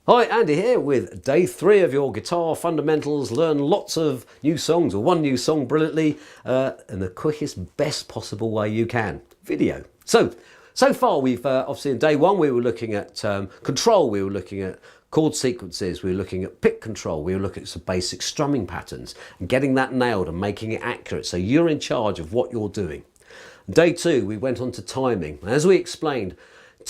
Hi, Andy here with day 3 of your guitar fundamentals. Learn lots of new songs, or one new song brilliantly, in the quickest, best possible way you can. Video. So far we've obviously in day 1 we were looking at control, we were looking at chord sequences, we were looking at pick control, we were looking at some basic strumming patterns and getting that nailed and making it accurate so you're in charge of what you're doing. Day 2 we went on to timing. As we explained,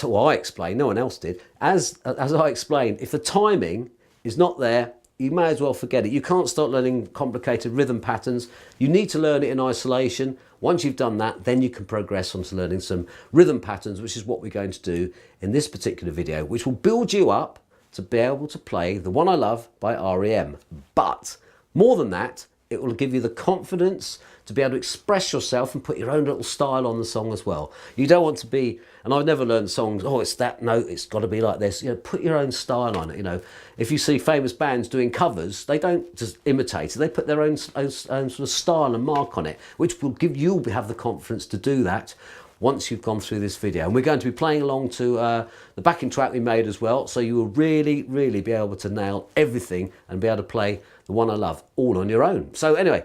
I explained, no one else did. As I explained, if the timing is not there, you may as well forget it. You can't start learning complicated rhythm patterns. You need to learn it in isolation. Once you've done that, then you can progress on to learning some rhythm patterns, which is what we're going to do in this particular video, which will build you up to be able to play The One I Love by REM. But more than that, it will give you the confidence to be able to express yourself and put your own little style on the song as well. You don't want to be, and I've never learned songs, oh, it's that note, it's got to be like this. You know, put your own style on it. You know, if you see famous bands doing covers, they don't just imitate it. They put their own sort of style and mark on it, which will give you have the confidence to do that once you've gone through this video. And we're going to be playing along to the backing track we made as well, so you will really, really be able to nail everything and be able to play The One I Love all on your own. So anyway,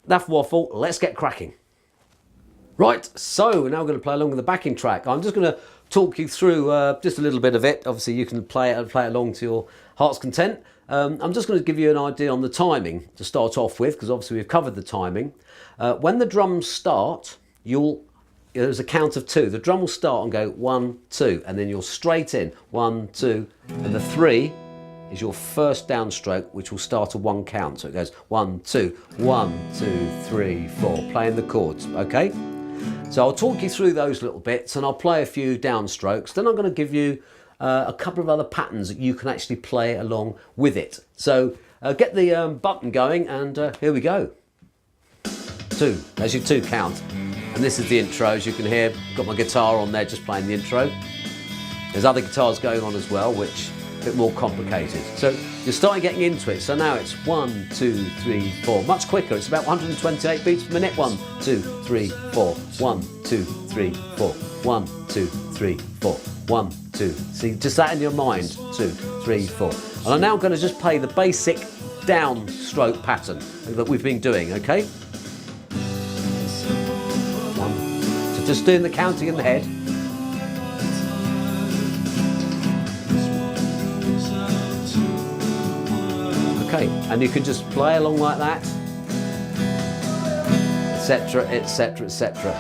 enough waffle, let's get cracking. Right, so we're now going to play along with the backing track. I'm just going to talk you through just a little bit of it. Obviously you can play it along to your heart's content. I'm just going to give you an idea on the timing to start off with, because obviously we've covered the timing. When the drums start, there's a count of 2. The drum will start and go 1, 2, and then you're straight in 1, 2, and the 3 is your first downstroke, which will start a 1 count. So it goes 1, 2, 1, 2, 3, 4, playing the chords, okay? So I'll talk you through those little bits and I'll play a few downstrokes. Then I'm going to give you a couple of other patterns that you can actually play along with it. So get the button going and here we go. 2, there's your 2 count. And this is the intro, as you can hear. I've got my guitar on there just playing the intro. There's other guitars going on as well, which a bit more complicated. So you're starting getting into it. So now it's 1, 2, 3, 4. Much quicker. It's about 128 beats per minute. 1, 2, 3, 4. 1, 2, 3, 4. 1, 2, 3, 4. 1, 2. See, just that in your mind. 2, 3, 4. And I'm now going to just play the basic downstroke pattern that we've been doing, okay? 1. So just doing the counting in the head. Okay, and you can just play along like that, etc, etc, etc.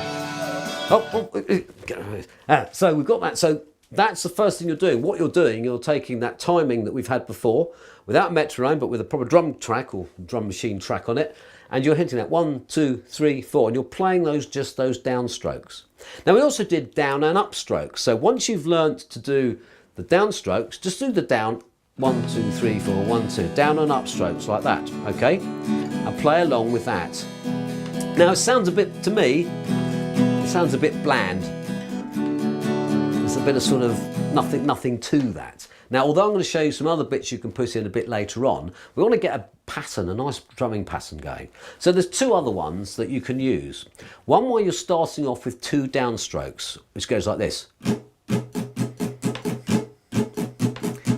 So we've got that. So that's the first thing you're doing. What you're doing, you're taking that timing that we've had before, without metronome, but with a proper drum track or drum machine track on it, and you're hitting that 1, 2, 3, 4, and you're playing just those downstrokes. Now we also did down and up strokes. So once you've learnt to do the downstrokes, just do the down. 1, 2, 3, 4, 1, 2, down and up strokes like that, okay? And play along with that. Now it sounds a bit, to me, it sounds a bit bland. There's a bit of sort of nothing to that. Now, although I'm going to show you some other bits you can put in a bit later on, we want to get a pattern, a nice drumming pattern going. So there's 2 other ones that you can use. One where you're starting off with 2 downstrokes, which goes like this.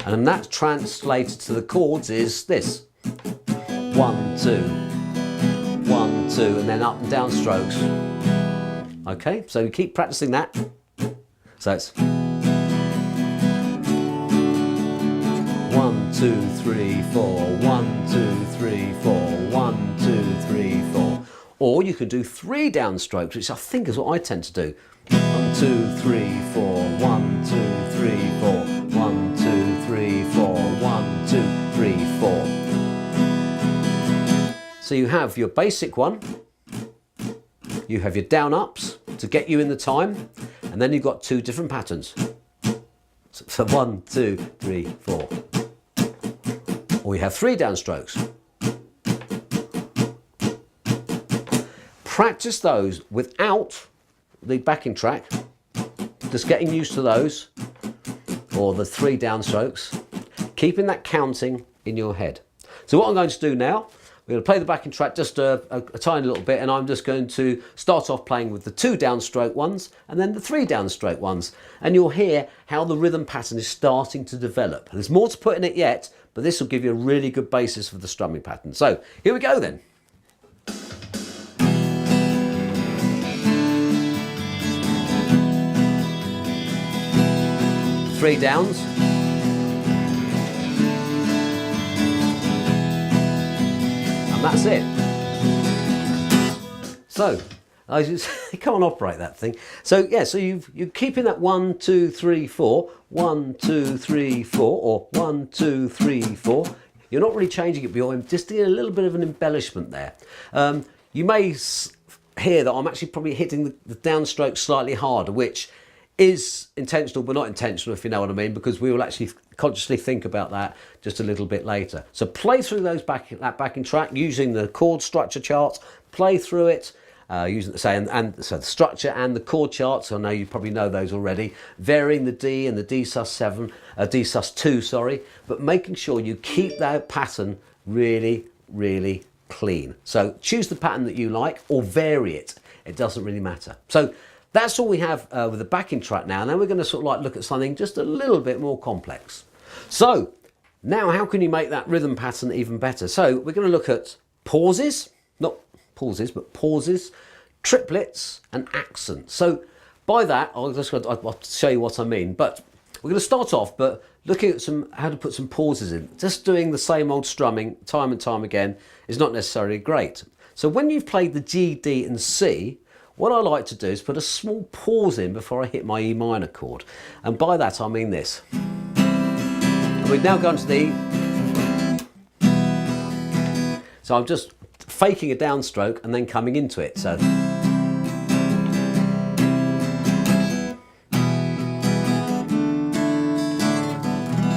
And that translated to the chords is this. 1, 2, 1, 2, and then up and down strokes. Okay, so you keep practicing that. So it's 1, 2, 3, 4, 1, 2, 3, 4, 1, 2, 3, 4. Or you can do 3 downstrokes, which I think is what I tend to do. 1, 2, 3, 4, 1, 2, 3, 4. 1, 2, 3, 4, 1, 2, 3, 4. So you have your basic one, you have your down ups to get you in the time, and then you've got 2 different patterns. So 1, 2, 3, 4. Or you have 3 downstrokes. Practice those without the backing track, just getting used to those. Or the 3 downstrokes, keeping that counting in your head. So what I'm going to do now, We're going to play the backing track just a tiny little bit, and I'm just going to start off playing with the 2 downstroke ones and then the 3 downstroke ones. And you'll hear how the rhythm pattern is starting to develop. There's more to put in it yet, but this will give you a really good basis for the strumming pattern. So here we go then. 3 downs. And that's it. So, I just can't operate that thing. So yeah, so you're keeping that 1, 2, 3, 4, 1, 2, 3, 4, or 1, 2, 3, 4. You're not really changing it beyond, just doing a little bit of an embellishment there. You may hear that I'm actually probably hitting the downstroke slightly harder, which is intentional but not intentional, if you know what I mean, because we will actually consciously think about that just a little bit later. So play through that backing track using the chord structure charts, play through it using so the structure and the chord charts. I know you probably know those already, varying the D and the D sus2, sorry, but making sure you keep that pattern really, really clean. So choose the pattern that you like or vary it. It doesn't really matter. So that's all we have with the backing track now. Now we're going to sort of like look at something just a little bit more complex. So now how can you make that rhythm pattern even better? So we're going to look at pauses, not pauses, but pauses, triplets and accents. So by that, I'll show you what I mean. But we're going to start off, but looking at how to put some pauses in. Just doing the same old strumming time and time again is not necessarily great. So when you've played the G, D and C, what I like to do is put a small pause in before I hit my E minor chord. And by that I mean this. And we've now gone to the E. So I'm just faking a downstroke and then coming into it. So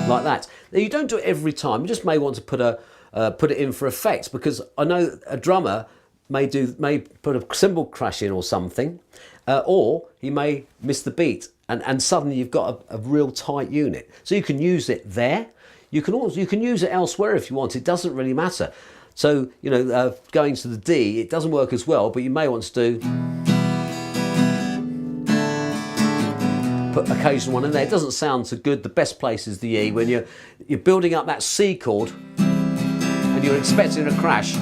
like that. Now you don't do it every time. You just may want to put it in for effect, because I know a drummer may put a cymbal crash in or something, or he may miss the beat, and suddenly you've got a real tight unit. So you can use it there. You can use it elsewhere if you want. It doesn't really matter. So you know, going to the D, it doesn't work as well, but you may want to put occasional one in there. It doesn't sound so good. The best place is the E. When you're building up that C chord and you're expecting a crash,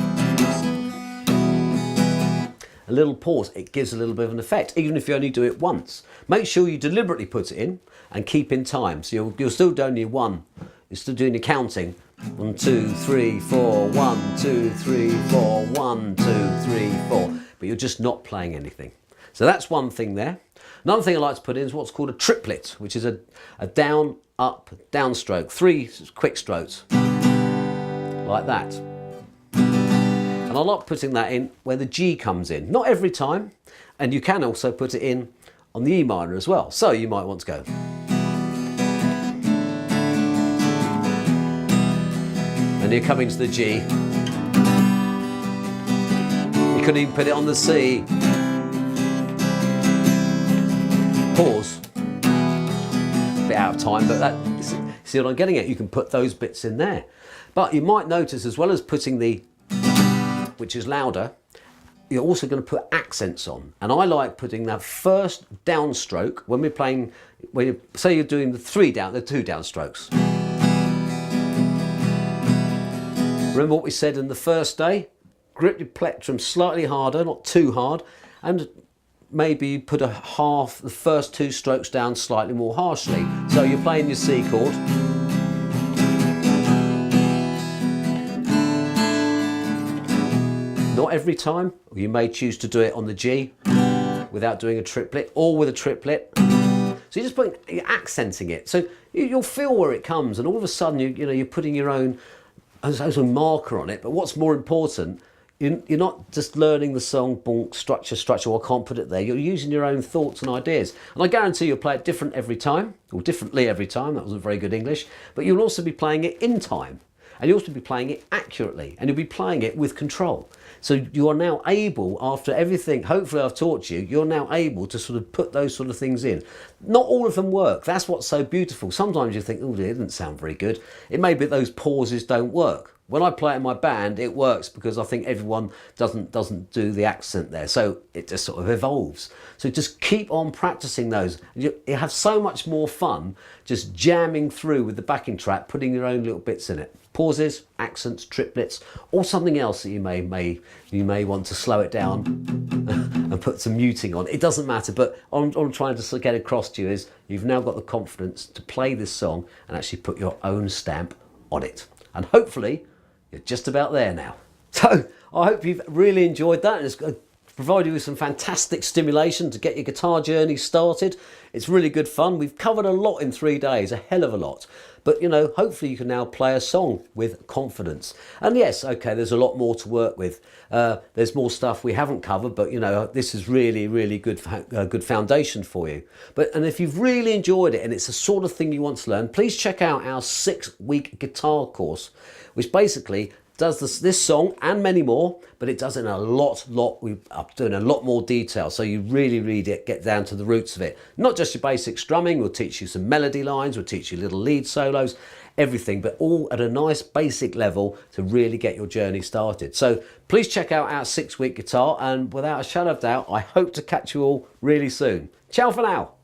a little pause, it gives a little bit of an effect, even if you only do it once. Make sure you deliberately put it in and keep in time. So you're still doing your 1, you're still doing your counting. 1, 2, 3, 4, 1, 2, 3, 4, 1, 2, 3, 4. But you're just not playing anything. So that's one thing there. Another thing I like to put in is what's called a triplet, which is a down, up, downstroke. 3 quick strokes, like that. And I like putting that in where the G comes in. Not every time, and you can also put it in on the E minor as well. So you might want to go. And you're coming to the G. You could even put it on the C. Pause. A bit out of time, but see what I'm getting at? You can put those bits in there. But you might notice, as well as putting the, which is louder, you're also going to put accents on. And I like putting that first downstroke when we're playing, say you're doing the 2 downstrokes. Remember what we said in the first day? Grip your plectrum slightly harder, not too hard, and maybe put the first 2 strokes down slightly more harshly. So you're playing your C chord. Not every time. You may choose to do it on the G without doing a triplet, or with a triplet. So you're accenting it. So you'll feel where it comes, and all of a sudden you're putting your own marker on it. But what's more important, you're not just learning the song, bonk, structure, well, I can't put it there. You're using your own thoughts and ideas. And I guarantee you'll play it different every time, or differently every time. That wasn't very good English. But you'll also be playing it in time. And you'll also be playing it accurately. And you'll be playing it with control. So you are now able, after everything, hopefully I've taught you, you're now able to sort of put those sort of things in. Not all of them work. That's what's so beautiful. Sometimes you think, oh, it didn't sound very good. It may be those pauses don't work. When I play in my band, it works because I think everyone doesn't do the accent there. So it just sort of evolves. So just keep on practicing those. You have so much more fun just jamming through with the backing track, putting your own little bits in it. Pauses, accents, triplets, or something else that you may want to slow it down and put some muting on. It doesn't matter, but what I'm trying to get across to you is you've now got the confidence to play this song and actually put your own stamp on it. And hopefully you're just about there now. So I hope you've really enjoyed that, and it's provided you with some fantastic stimulation to get your guitar journey started. It's really good fun. We've covered a lot in 3 days, a hell of a lot. But you know, hopefully you can now play a song with confidence. And yes, okay, there's a lot more to work with. There's more stuff we haven't covered, but you know, this is really good foundation for you. And if you've really enjoyed it and it's the sort of thing you want to learn, please check out our 6-week guitar course, which basically does this song and many more, but it does it in a lot we're doing a lot more detail, so you really get down to the roots of it. Not just your basic strumming, we'll teach you some melody lines, we'll teach you little lead solos, everything, but all at a nice basic level to really get your journey started. So please check out our 6-week guitar, and without a shadow of doubt, I hope to catch you all really soon. Ciao for now.